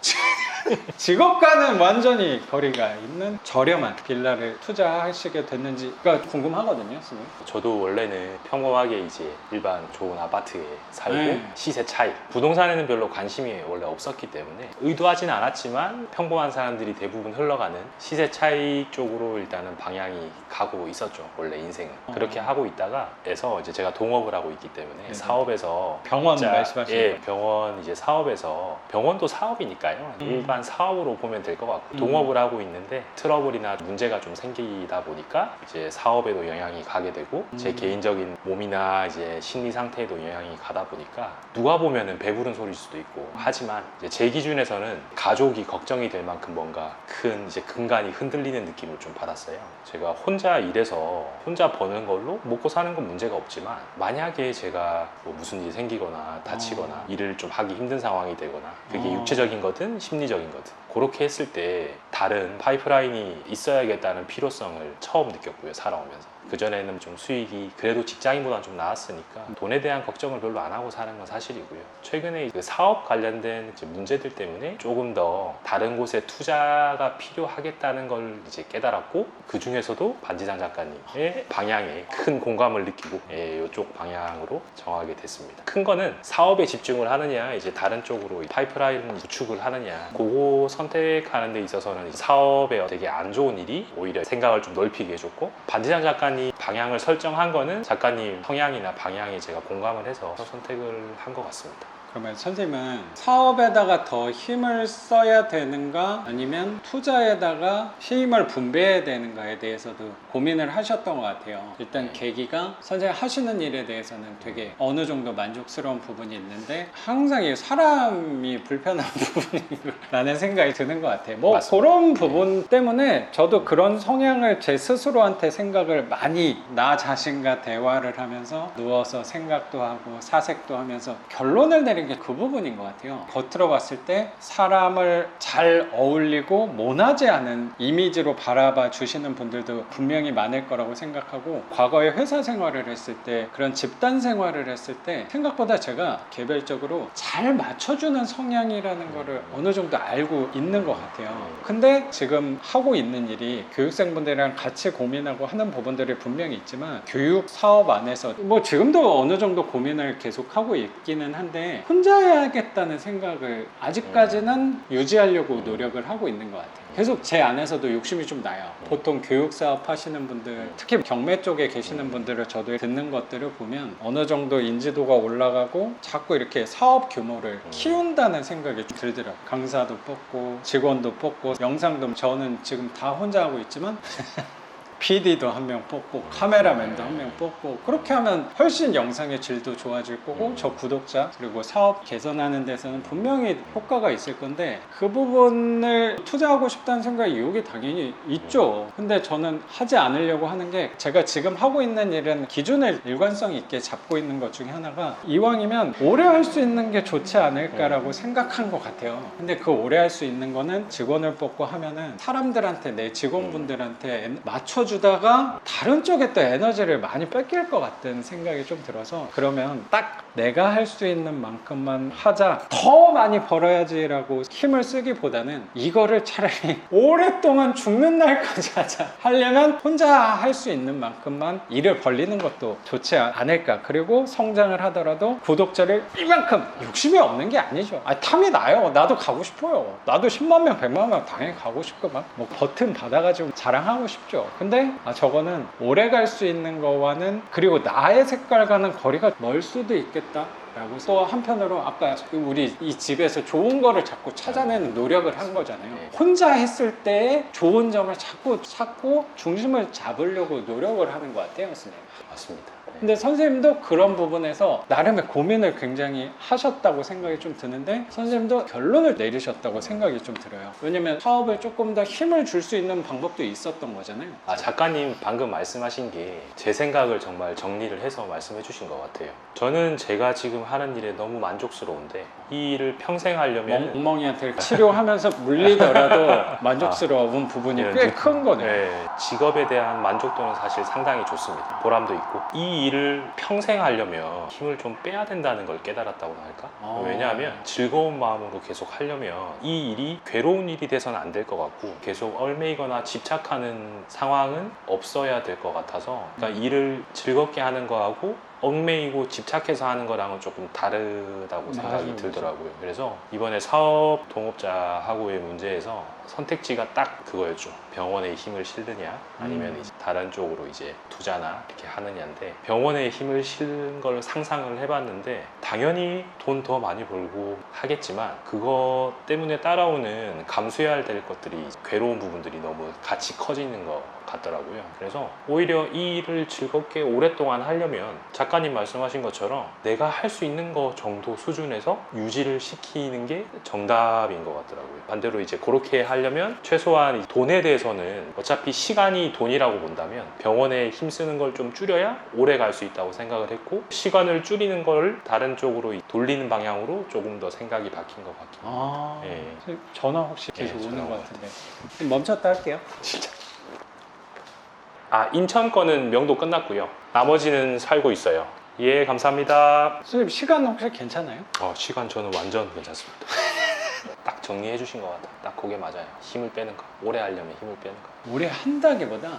직업과는 완전히 거리가 있는 저렴한 빌라를 투자하시게 됐는지가 궁금하거든요, 선생님. 저도 원래는 평범하게 이제 일반 좋은 아파트에 살고 네. 시세 차이, 부동산에는 별로 관심이 원래 없었기 때문에 의도하진 않았지만 평범한 사람들이 대부분 흘러가는 시세 차이 쪽으로 일단은 방향이 가고 있었죠, 원래 인생은. 그렇게 하고 있다가 에서 이제 제가 동업을 하고 있기 때문에 네네. 사업에서 병원 진짜, 말씀하시는 예, 거예요? 병원 이제 사업에서 병원도 사업이니까요. 일반 일반 사업으로 보면 될 것 같고 동업을 하고 있는데 트러블이나 문제가 좀 생기다 보니까 이제 사업에도 영향이 가게 되고 제 개인적인 몸이나 이제 심리 상태에도 영향이 가다 보니까 누가 보면은 배부른 소리일 수도 있고 하지만 이제 제 기준에서는 가족이 걱정이 될 만큼 뭔가 큰 이제 근간이 흔들리는 느낌을 좀 받았어요. 제가 혼자 일해서 혼자 버는 걸로 먹고 사는 건 문제가 없지만 만약에 제가 뭐 무슨 일이 생기거나 다치거나 일을 좀 하기 힘든 상황이 되거나 그게 육체적인 거든 심리적인 거든 그렇게 했을 때 다른 파이프라인이 있어야겠다는 필요성을 처음 느꼈고요, 살아오면서. 그전에는 좀 수익이 그래도 직장인보다는 좀 나았으니까 돈에 대한 걱정을 별로 안 하고 사는 건 사실이고요. 최근에 그 사업 관련된 이제 문제들 때문에 조금 더 다른 곳에 투자가 필요하겠다는 걸 이제 깨달았고 그 중에서도 반지장 작가님의 방향에 큰 공감을 느끼고 이쪽 방향으로 정하게 됐습니다. 큰 거는 사업에 집중을 하느냐 이제 다른 쪽으로 파이프라인을 구축을 하느냐 그거 선택하는 데 있어서는 사업에 되게 안 좋은 일이 오히려 생각을 좀 넓히게 해줬고 반지장 작가님 방향을 설정한 거는 작가님 성향이나 방향에 제가 공감을 해서 선택을 한 것 같습니다. 그러면 선생님은 사업에다가 더 힘을 써야 되는가 아니면 투자에다가 힘을 분배해야 되는가에 대해서도 고민을 하셨던 것 같아요. 일단 계기가 선생님 하시는 일에 대해서는 되게 어느 정도 만족스러운 부분이 있는데 항상 이 사람이 불편한 부분이라는 생각이 드는 것 같아요. 뭐 맞습니다. 그런 부분 때문에 저도 그런 성향을 제 스스로한테 생각을 많이 나 자신과 대화를 하면서 누워서 생각도 하고 사색도 하면서 결론을 내린 게 그 부분인 것 같아요. 겉으로 봤을 때 사람을 잘 어울리고 모나지 않은 이미지로 바라봐 주시는 분들도 분명히 많을 거라고 생각하고 과거에 회사 생활을 했을 때 그런 집단 생활을 했을 때 생각보다 제가 개별적으로 잘 맞춰주는 성향이라는 거를 어느 정도 알고 있는 것 같아요. 근데 지금 하고 있는 일이 교육생분들이랑 같이 고민하고 하는 부분들이 분명히 있지만 교육 사업 안에서 뭐 지금도 어느 정도 고민을 계속 하고 있기는 한데 혼자 해야겠다는 생각을 아직까지는 유지하려고 노력을 하고 있는 것 같아요. 계속 제 안에서도 욕심이 좀 나요. 보통 교육 사업 하시는 분들, 특히 경매 쪽에 계시는 분들을 저도 듣는 것들을 보면 어느 정도 인지도가 올라가고 자꾸 이렇게 사업 규모를 키운다는 생각이 좀 들더라고요. 강사도 뽑고 직원도 뽑고 영상도 저는 지금 다 혼자 하고 있지만 PD도 한 명 뽑고 카메라맨도 한 명 뽑고 그렇게 하면 훨씬 영상의 질도 좋아질 거고 저 구독자 그리고 사업 개선하는 데서는 분명히 효과가 있을 건데 그 부분을 투자하고 싶다는 생각이 유혹이 당연히 있죠. 근데 저는 하지 않으려고 하는 게 제가 지금 하고 있는 일은 기준을 일관성 있게 잡고 있는 것 중에 하나가 이왕이면 오래 할 수 있는 게 좋지 않을까라고 생각한 것 같아요. 근데 그 오래 할 수 있는 거는 직원을 뽑고 하면은 사람들한테 내 직원분들한테 맞춰주다가 다른 쪽에 또 에너지를 많이 뺏길 것 같은 생각이 좀 들어서 그러면 딱 내가 할 수 있는 만큼만 하자 더 많이 벌어야지라고 힘을 쓰기보다는 이거를 차라리 오랫동안 죽는 날까지 하자 하려면 혼자 할 수 있는 만큼만 일을 벌리는 것도 좋지 않을까. 그리고 성장을 하더라도 구독자를 이만큼 욕심이 없는 게 아니죠. 탐이 나요. 나도 가고 싶어요. 나도 10만 명 100만 명 당연히 가고 싶고 막 뭐 버튼 받아가지고 자랑하고 싶죠. 근데 저거는 오래 갈 수 있는 거와는 그리고 나의 색깔과는 거리가 멀 수도 있겠다 라고 또 한편으로 아까 우리 이 집에서 좋은 거를 자꾸 찾아내는 노력을 한 거잖아요. 혼자 했을 때 좋은 점을 자꾸 찾고 중심을 잡으려고 노력을 하는 것 같아요, 선생님. 맞습니다. 근데 선생님도 그런 부분에서 나름의 고민을 굉장히 하셨다고 생각이 좀 드는데 선생님도 결론을 내리셨다고 생각이 좀 들어요. 왜냐면 사업에 조금 더 힘을 줄 수 있는 방법도 있었던 거잖아요. 작가님 방금 말씀하신 게 제 생각을 정말 정리를 해서 말씀해 주신 것 같아요. 저는 제가 지금 하는 일에 너무 만족스러운데 이 일을 평생 하려면 멍멍이한테 치료하면서 물리더라도 만족스러운 부분이 꽤 큰 거네요. 네, 직업에 대한 만족도는 사실 상당히 좋습니다. 보람도 있고 이 일을 평생 하려면 힘을 좀 빼야 된다는 걸 깨달았다고 할까? 왜냐하면 즐거운 마음으로 계속 하려면 이 일이 괴로운 일이 돼서는 안 될 것 같고 계속 얽매이거나 집착하는 상황은 없어야 될 것 같아서 그러니까 일을 즐겁게 하는 거하고 얽매이고 집착해서 하는 거랑은 조금 다르다고 생각이 들더라고요. 그래서 이번에 사업 동업자하고의 문제에서 선택지가 딱 그거였죠. 병원에 힘을 실느냐 아니면 이제 다른 쪽으로 이제 투자나 이렇게 하느냐인데, 병원에 힘을 실은 걸 상상을 해봤는데 당연히 돈 더 많이 벌고 하겠지만 그거 때문에 따라오는 감수해야 될 것들이, 괴로운 부분들이 너무 같이 커지는 것 같더라고요. 그래서 오히려 이 일을 즐겁게 오랫동안 하려면 작가님 말씀하신 것처럼 내가 할 수 있는 거 정도 수준에서 유지를 시키는 게 정답인 것 같더라고요. 반대로 이제 그렇게 하려면 최소한 이 돈에 대해서는 어차피 시간이 돈이라고 본다면 병원에 힘쓰는 걸 좀 줄여야 오래 갈 수 있다고 생각을 했고, 시간을 줄이는 걸 다른 쪽으로 돌리는 방향으로 조금 더 생각이 바뀐 것 같긴 해요. 아, 예. 전화 혹시 계속 예, 오는 전화 것 같은데 멈췄다 할게요. 진짜. 아, 인천 거는 명도 끝났고요. 나머지는 살고 있어요. 예, 감사합니다. 선생님 시간 혹시 괜찮아요? 시간 저는 완전 괜찮습니다. 딱 정리해 주신 것 같아요. 딱 그게 맞아요. 힘을 빼는 거. 오래 하려면 힘을 빼는 거. 오래 한다기보다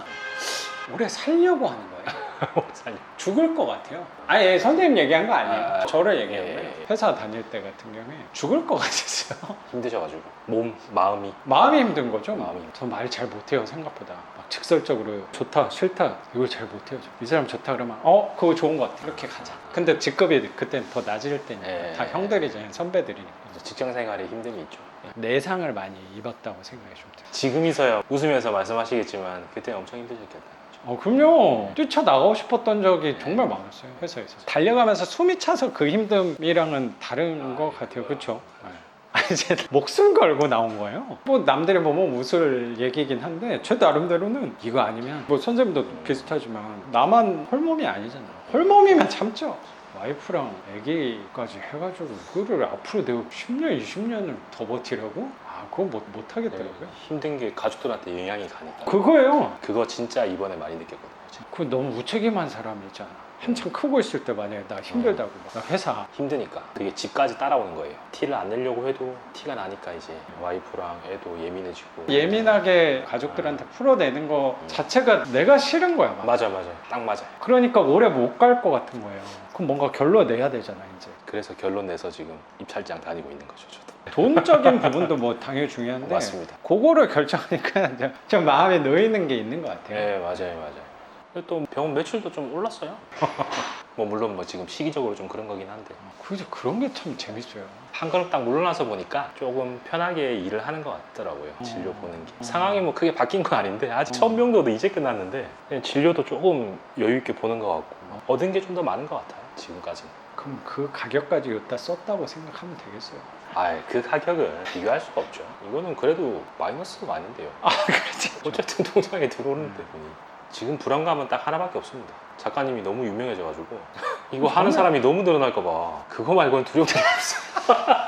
오래 살려고 하는 거예요. 오래 살려. 죽을 것 같아요. 아니, 선생님 얘기한 거 아니에요. 저를 얘기한 예, 거예요. 예. 회사 다닐 때 같은 경우에 죽을 것 같았어요. 힘드셔가지고. 몸, 마음이. 마음이 힘든 거죠. 마음이. 저 말 잘 못해요, 생각보다. 막 직설적으로 좋다, 싫다 이걸 잘 못해요. 이 사람 좋다 그러면 그거 좋은 것 같아. 이렇게 가자. 근데 직급이 그땐 더 낮을 때니까 예, 다 예. 형들이잖아요, 선배들이니까. 직장 생활에 힘듦이 있죠. 내상을 많이 입었다고 생각이 좀 들어요. 지금이서야 웃으면서 말씀하시겠지만 그때 엄청 힘드셨겠다. 그럼요. 뛰쳐나가고 싶었던 적이 정말 많았어요, 회사에서. 달려가면서 숨이 차서 그 힘듦이랑은 다른 것 같아요. 그렇죠? 이제 목숨 걸고 나온 거예요. 뭐 남들이 보면 웃을 얘기긴 한데 제 나름대로는 이거 아니면, 뭐 선생님도 비슷하지만 나만 홀몸이 아니잖아요. 홀몸이면 참죠. 와이프랑 아기까지 해가지고 그거를 앞으로 내가 10년, 20년을 더 버티라고? 그거 못 하겠더라고요. 힘든 게 가족들한테 영향이 가니까. 그거예요. 그거 진짜 이번에 많이 느꼈거든요. 제가. 그 너무 무책임한 사람이 있잖아. 한참 크고 있을 때 만약에 나 힘들다고 나 회사 힘드니까 그게 집까지 따라오는 거예요. 티를 안 내려고 해도 티가 나니까 이제 와이프랑 애도 예민해지고. 예민하게 가족들한테 풀어내는 거 자체가 내가 싫은 거야. 막. 맞아. 딱 맞아요. 그러니까 오래 못 갈 것 같은 거예요. 그럼 뭔가 결론 내야 되잖아 이제. 그래서 결론 내서 지금 입찰장 다니고 있는 거죠, 저도. 돈적인 부분도 뭐 당연히 중요한데 맞습니다. 그거를 결정하니까 좀 마음에 놓이는 게 있는 것 같아요. 네, 맞아요. 또 병원 매출도 좀 올랐어요. 뭐 물론 뭐 지금 시기적으로 좀 그런 거긴 한데, 그래서 그런 게 참 재밌어요. 한 걸음 딱 물러나서 보니까 조금 편하게 일을 하는 것 같더라고요. 진료 보는 게. 상황이 뭐 크게 바뀐 건 아닌데 아직 첫 명도도 이제 끝났는데 그냥 진료도 조금 여유 있게 보는 것 같고 얻은 게 좀 더 많은 것 같아요, 지금까지는. 그럼 그 가격까지 여기다 썼다고 생각하면 되겠어요. 그 가격을 비교할 수가 없죠. 이거는 그래도 마이너스가 아닌데요. 그렇지. 어쨌든 통장에 들어오는데 돈이. 지금 불안감은 딱 하나밖에 없습니다. 작가님이 너무 유명해져가지고 이거 하는 사람이 너무 늘어날까봐 그거 말고는 두려운 게 없어요.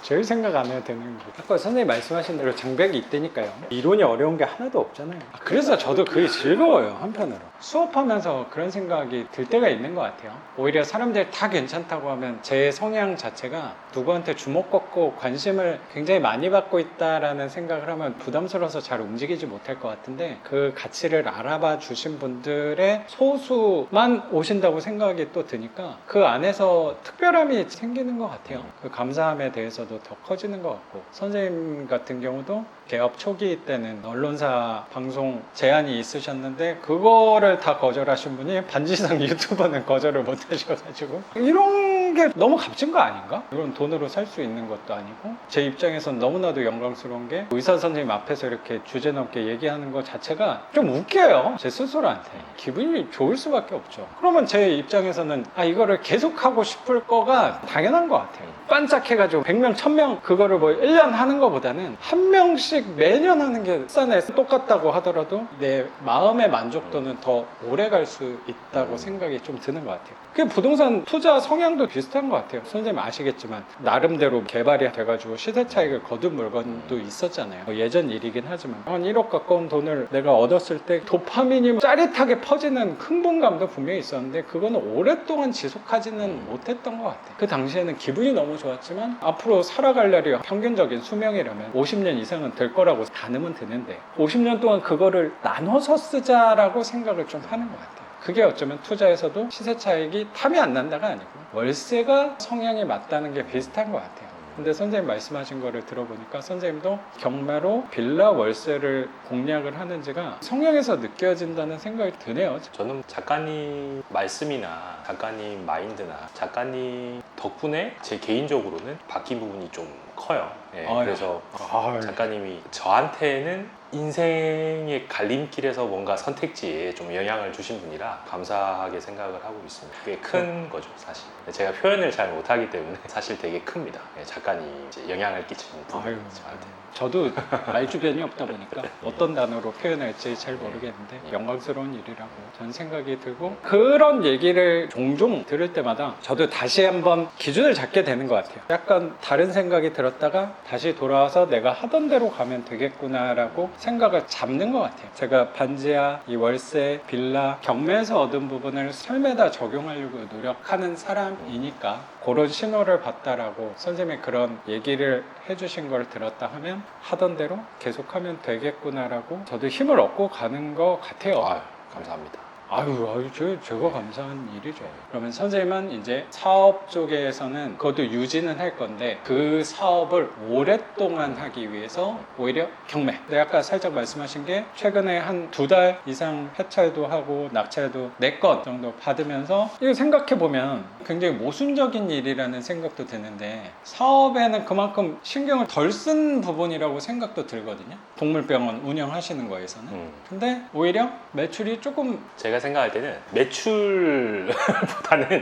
제일 생각 안 해도 되는 거. 아까 선생님 말씀하신 대로 장벽이 있다니까요. 이론이 어려운 게 하나도 없잖아요. 그래서 저도 그게 즐거워요, 한편으로. 수업하면서 그런 생각이 들 때가 있는 것 같아요. 오히려 사람들이 다 괜찮다고 하면 제 성향 자체가 누구한테 주목받고 관심을 굉장히 많이 받고 있다라는 생각을 하면 부담스러워서 잘 움직이지 못할 것 같은데, 그 가치를 알아봐 주신 분들의 소수만 오신다고 생각이 또 드니까 그 안에서 특별함이 생기는 것 같아요. 그 감사함에 대해서도 더 커지는 것 같고, 선생님 같은 경우도 개업 초기 때는 언론사 방송 제안이 있으셨는데 그거를 다 거절하신 분이 반지상 유튜버는 거절을 못 하셔가지고, 이런 게 너무 값진 거 아닌가? 이런 돈으로 살 수 있는 것도 아니고, 제 입장에선 너무나도 영광스러운 게 의사 선생님 앞에서 이렇게 주제넘게 얘기하는 것 자체가 좀 웃겨요, 제 스스로한테. 기분이 좋을 수밖에 없죠. 그러면 제 입장에서는 이거를 계속하고 싶을 거가 당연한 것 같아요. 반짝해가지고 100명, 1000명 그거를 뭐 1년 하는 것보다는 한 명씩 매년 하는 게 싼에 똑같다고 하더라도 내 마음의 만족도는 더 오래 갈 수 있다고 생각이 좀 드는 것 같아요. 그게 부동산 투자 성향도 비슷한 것 같아요. 선생님 아시겠지만 나름대로 개발이 돼가지고 시세 차익을 거둔 물건도 있었잖아요. 뭐 예전 일이긴 하지만 한 1억 가까운 돈을 내가 얻었을 때 도파민이 짜릿하게 퍼지는 흥분감도 분명히 있었는데 그거는 오랫동안 지속하지는 못했던 것 같아요. 그 당시에는 기분이 너무 좋았지만 앞으로 살아갈 날이 평균적인 수명이라면 50년 이상은 될 거라고 가늠은 드는데 50년 동안 그거를 나눠서 쓰자라고 생각을 좀 하는 것 같아요. 그게 어쩌면 투자에서도 시세 차익이 탐이 안 난다가 아니고 월세가 성향에 맞다는 게 비슷한 것 같아요. 근데 선생님 말씀하신 거를 들어보니까 선생님도 경매로 빌라 월세를 공략을 하는 지가 성향에서 느껴진다는 생각이 드네요. 저는 작가님 말씀이나 작가님 마인드나 작가님 덕분에 제 개인적으로는 바뀐 부분이 좀 커요. 예, 아유. 그래서 아유. 작가님이 저한테는 인생의 갈림길에서 뭔가 선택지에 좀 영향을 주신 분이라 감사하게 생각을 하고 있습니다. 꽤 큰 거죠, 사실. 제가 표현을 잘 못하기 때문에 사실 되게 큽니다. 예, 작가님이 이제 영향을 끼치는 분 아유, 저한테. 저도 말 주변이 없다 보니까 어떤 단어로 표현할지 잘 모르겠는데 영광스러운 일이라고 저는 생각이 들고, 그런 얘기를 종종 들을 때마다 저도 다시 한번 기준을 잡게 되는 것 같아요. 약간 다른 생각이 들었다가 다시 돌아와서 내가 하던 대로 가면 되겠구나라고 생각을 잡는 것 같아요. 제가 반지하, 이 월세, 빌라, 경매에서 얻은 부분을 삶에다 적용하려고 노력하는 사람이니까 그런 신호를 봤다라고 선생님이 그런 얘기를 해주신 걸 들었다 하면 하던 대로 계속하면 되겠구나라고 저도 힘을 얻고 가는 것 같아요. 아유, 감사합니다. 제가 감사한 일이죠. 그러면 선생님은 이제 사업 쪽에서는 그것도 유지는 할 건데 그 사업을 오랫동안 하기 위해서 오히려 경매. 근데 아까 살짝 말씀하신 게 최근에 한 2달 이상 해찰도 하고 낙찰도 4건 정도 받으면서 이거 생각해보면 굉장히 모순적인 일이라는 생각도 드는데 사업에는 그만큼 신경을 덜 쓴 부분이라고 생각도 들거든요. 동물병원 운영하시는 거에서는. 근데 오히려 매출이 조금 제가 생각할 때는 매출보다는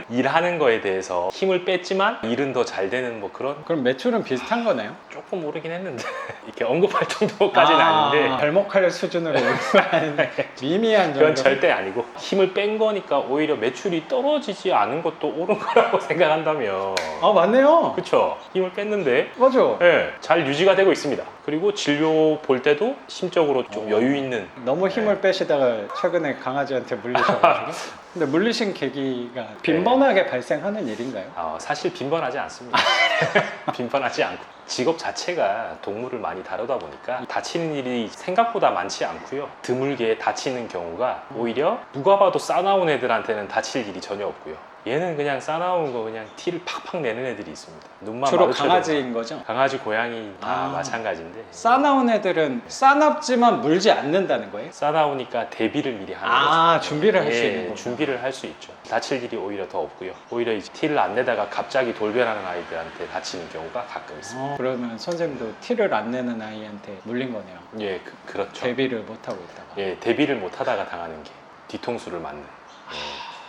일하는 거에 대해서 힘을 뺐지만 일은 더 잘 되는 뭐 그런, 그럼 매출은 비슷한 거네요? 조금 오르긴 했는데 이렇게 언급할 정도까지는 아닌데 발목할 수준으로 아닌데 미미한 정도. 그건 절대 아니고 힘을 뺀 거니까 오히려 매출이 떨어지지 않은 것도 옳은 거라고 생각한다면 맞네요. 그쵸? 힘을 뺐는데 맞아. 네, 잘 유지가 되고 있습니다. 그리고 진료 볼 때도 심적으로 좀 여유 있는. 너무 힘을 빼시다가 최근에 강아지한테 물리셔가지고. 근데 물리신 계기가 빈번하게 발생하는 일인가요? 사실 빈번하지 않습니다. 빈번하지 않고 직업 자체가 동물을 많이 다루다 보니까 다치는 일이 생각보다 많지 않고요. 드물게 다치는 경우가 오히려 누가 봐도 싸나운 애들한테는 다칠 일이 전혀 없고요. 얘는 그냥 싸나운 거 그냥 티를 팍팍 내는 애들이 있습니다. 눈만 주로 마주쳐도 강아지인 거죠? 강아지, 고양이 다 마찬가지인데 싸나운 애들은 싸납지만 물지 않는다는 거예요? 싸나우니까 대비를 미리 하는 거죠. 준비를 할 수 있는 거구나. 준비를 할 수 있죠. 다칠 일이 오히려 더 없고요. 오히려 이제 티를 안 내다가 갑자기 돌변하는 아이들한테 다치는 경우가 가끔 있습니다. 그러면 선생님도 티를 안 내는 아이한테 물린 거네요. 예, 그렇죠. 대비를 못하고 있다가. 예, 대비를 못 하다가 당하는 게 뒤통수를 맞는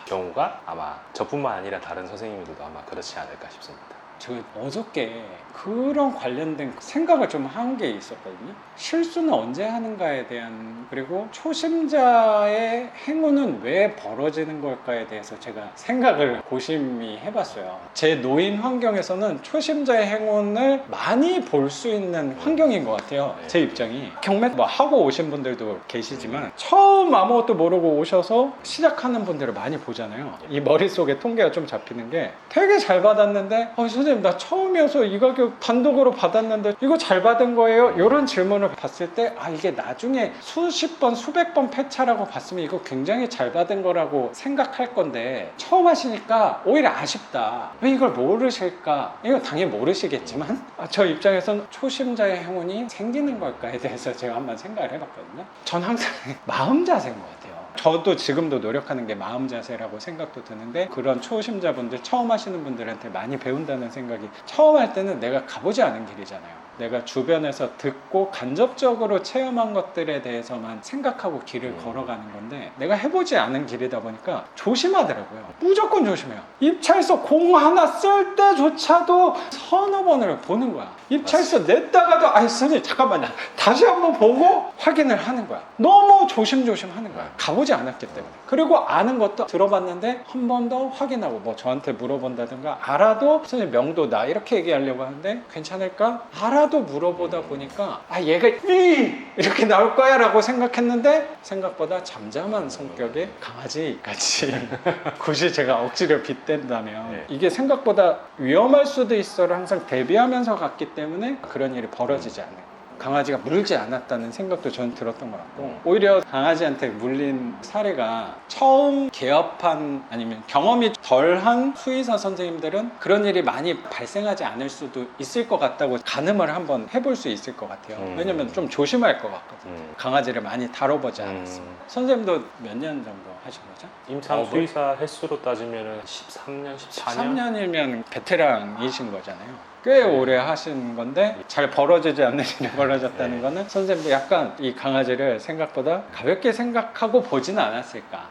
경우가 아마 저뿐만 아니라 다른 선생님들도 아마 그렇지 않을까 싶습니다. 저 어저께 그런 관련된 생각을 좀 한 게 있었거든요. 실수는 언제 하는가에 대한, 그리고 초심자의 행운은 왜 벌어지는 걸까에 대해서 제가 생각을 고심히 해봤어요. 제 노인 환경에서는 초심자의 행운을 많이 볼 수 있는 환경인 것 같아요. 제 입장이. 경매 뭐 하고 오신 분들도 계시지만 처음 아무것도 모르고 오셔서 시작하는 분들을 많이 보잖아요. 이 머릿속에 통계가 좀 잡히는 게 되게 잘 받았는데 선생님 나 처음이어서 이 가격 단독으로 받았는데 이거 잘 받은 거예요? 이런 질문을 봤을 때 이게 나중에 수십 번 수백 번 폐차라고 봤으면 이거 굉장히 잘 받은 거라고 생각할 건데 처음 하시니까 오히려 아쉽다. 왜 이걸 모르실까? 이거 당연히 모르시겠지만 저 입장에서는 초심자의 행운이 생기는 걸까에 대해서 제가 한번 생각을 해봤거든요. 전 항상 마음 자세인 것 같아요. 저도 지금도 노력하는 게 마음 자세라고 생각도 드는데, 그런 초심자분들, 처음 하시는 분들한테 많이 배운다는 생각이, 처음 할 때는 내가 가보지 않은 길이잖아요. 내가 주변에서 듣고 간접적으로 체험한 것들에 대해서만 생각하고 길을 걸어가는 건데, 내가 해보지 않은 길이다 보니까 조심하더라고요. 무조건 조심해요. 입찰서 공 하나 쓸 때조차도 서너 번을 보는 거야. 입찰서 냈다가도 선생님 잠깐만요, 다시 한번 보고 확인을 하는 거야. 너무 조심조심 하는 거야. 가보지 않았기 때문에. 그리고 아는 것도 들어봤는데 한 번 더 확인하고, 뭐 저한테 물어본다든가, 알아도 선생님 명도 나 이렇게 얘기하려고 하는데 괜찮을까? 알아도 물어보다 보니까 얘가 이렇게 나올 거야 라고 생각했는데 생각보다 잠잠한 성격의 강아지같이 굳이 제가 억지로 빗댄다면 이게 생각보다 위험할 수도 있어를 항상 대비하면서 갔기 때문에 그런 일이 벌어지지 않아요. 강아지가 물지 않았다는 생각도 저는 들었던 것 같고, 오히려 강아지한테 물린 사례가 처음 개업한 아니면 경험이 덜한 수의사 선생님들은 그런 일이 많이 발생하지 않을 수도 있을 것 같다고 가늠을 한번 해볼 수 있을 것 같아요. 왜냐면 좀 조심할 것 같거든요. 강아지를 많이 다뤄보지 않았습니다. 선생님도 몇 년 정도 하신 거죠? 임상 수의사 횟수로 따지면 13년, 14년? 13년이면 베테랑이신 거잖아요. 꽤 오래 하신 건데 잘 벌어지지 않는 일이 벌어졌다는 거는 선생님도 약간 이 강아지를 생각보다 가볍게 생각하고 보지는 않았을까.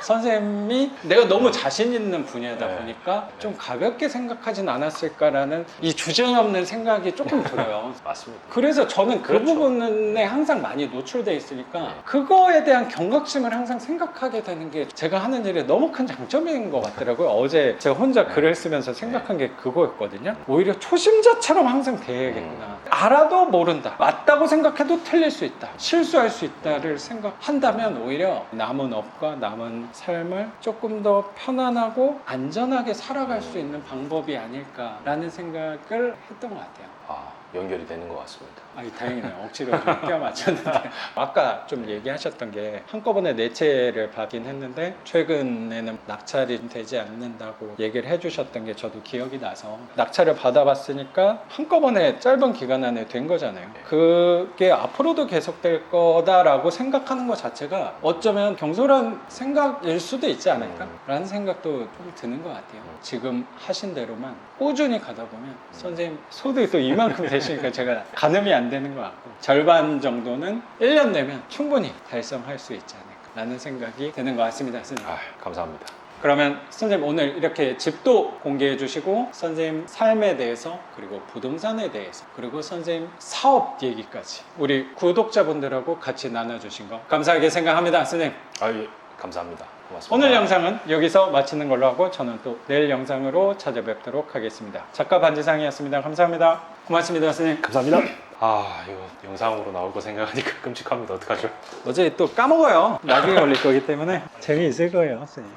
선생님이 내가 너무 자신 있는 분야다 보니까 좀 가볍게 생각하진 않았을까라는 이 주저없는 생각이 조금 들어요. 맞습니다. 그래서 저는 그 그렇죠. 부분에 항상 많이 노출돼 있으니까 그거에 대한 경각심을 항상 생각하게 되는 게 제가 하는 일에 너무 큰 장점인 것 같더라고요. 어제 제가 혼자 글을 쓰면서 생각한 게 그거였거든요. 오히려 초심자처럼 항상 대해야겠구나. 알아도 모른다. 맞다고 생각해도 틀릴 수 있다. 실수할 수 있다를 생각한다면 오히려 남은 업과 남은 삶을 조금 더 편안하고 안전하게 살아갈 수 있는 방법이 아닐까라는 생각을 했던 것 같아요. 연결이 되는 것 같습니다. 다행이네요. 억지로 좀 끼워 맞췄는데 아까 좀 얘기하셨던 게 한꺼번에 네 채를 받긴 했는데 최근에는 낙찰이 되지 않는다고 얘기를 해주셨던 게 저도 기억이 나서 낙찰을 받아봤으니까 한꺼번에 짧은 기간 안에 된 거잖아요. 그게 앞으로도 계속될 거다라고 생각하는 것 자체가 어쩌면 경솔한 생각일 수도 있지 않을까라는 생각도 좀 드는 것 같아요. 지금 하신 대로만 꾸준히 가다 보면 선생님 소득이 또 이만큼 되시니까 제가 가늠이 안 되는 것 같고 절반 정도는 1년 내면 충분히 달성할 수 있지 않을까라는 생각이 드는 것 같습니다. 선생님. 감사합니다. 그러면 선생님 오늘 이렇게 집도 공개해 주시고 선생님 삶에 대해서 그리고 부동산에 대해서 그리고 선생님 사업 얘기까지 우리 구독자분들하고 같이 나눠주신 거 감사하게 생각합니다. 선생님. 예. 감사합니다. 고맙습니다. 오늘 영상은 여기서 마치는 걸로 하고 저는 또 내일 영상으로 찾아뵙도록 하겠습니다. 작가 반지상이었습니다. 감사합니다. 고맙습니다, 선생님. 감사합니다. 이거 영상으로 나올 거 생각하니까 끔찍합니다. 어떡하죠? 어제 또 까먹어요. 나중에 걸릴 거기 때문에 재미있을 거예요, 선생님.